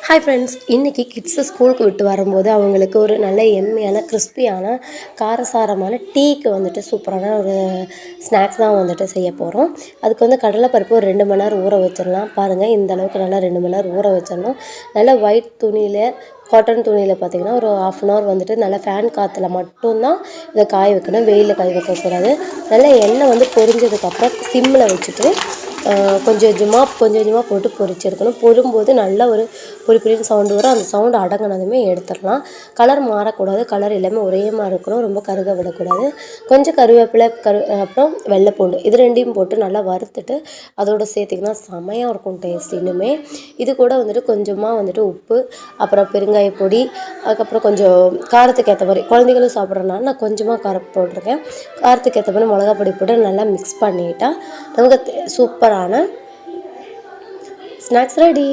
Hi friends, இன்றைக்கி கிட்ஸை ஸ்கூலுக்கு விட்டு வரும்போது அவங்களுக்கு ஒரு நல்ல எம்மையான கிறிஸ்பியான காரசாரமான டீக்கு வந்துட்டு சூப்பரான ஒரு ஸ்நாக்ஸ் தான் வந்துட்டு செய்ய போகிறோம். அதுக்கு வந்து கடலைப்பருப்பு ஒரு 2 மணி நேரம் ஊற வச்சிடலாம். பாருங்கள், இந்த அளவுக்கு நல்லா 2 மணி நேரம் ஊற வச்சிடணும். நல்லா ஒயிட் துணியில், காட்டன் துணியில் பார்த்திங்கன்னா ஒரு 1/2 அன் ஹவர் வந்துட்டு நல்லா ஃபேன் காற்றுல மட்டும்தான் இதை காய வைக்கணும். வெயிலில் காய வைக்கக்கூடாது. நல்லா எண்ணெய் வந்து பொரிஞ்சதுக்கப்புறம் சிம்மில் வச்சுட்டு கொஞ்சம் கொஞ்சமாக போட்டு பொரிச்செடுக்கணும். பொரும்போது நல்லா ஒரு பொரின்னு சவுண்டு வரும். அந்த சவுண்டு அடங்கினதுமே எடுத்துடலாம். கலர் மாறக்கூடாது. கலர் எல்லாமே ஒரே மாதிரி இருக்கணும். ரொம்ப கருக விடக்கூடாது. கொஞ்சம் கருவேப்பிலை அப்புறம் வெள்ளைப்பூண்டு இது 2யும் போட்டு நல்லா வறுத்துட்டு அதோடு சேர்த்திங்கன்னா செமையாக இருக்கும் டேஸ்ட். இன்னுமே இது கூட வந்துட்டு கொஞ்சமாக வந்துட்டு உப்பு, அப்புறம் பெருங்காய பொடி, அதுக்கப்புறம் கொஞ்சம் காரத்துக்கு ஏற்ற மாதிரி குழந்தைகளும் சாப்பிட்றதுனால நான் கொஞ்சமாக காரம் போட்டிருக்கேன். காரத்துக்கு ஏற்ற மாதிரி மிளகா பொடி போட்டு நல்லா மிக்ஸ் பண்ணிட்டால் நமக்கு சூப்பரான ஸ்நாக்ஸ் ரெடி.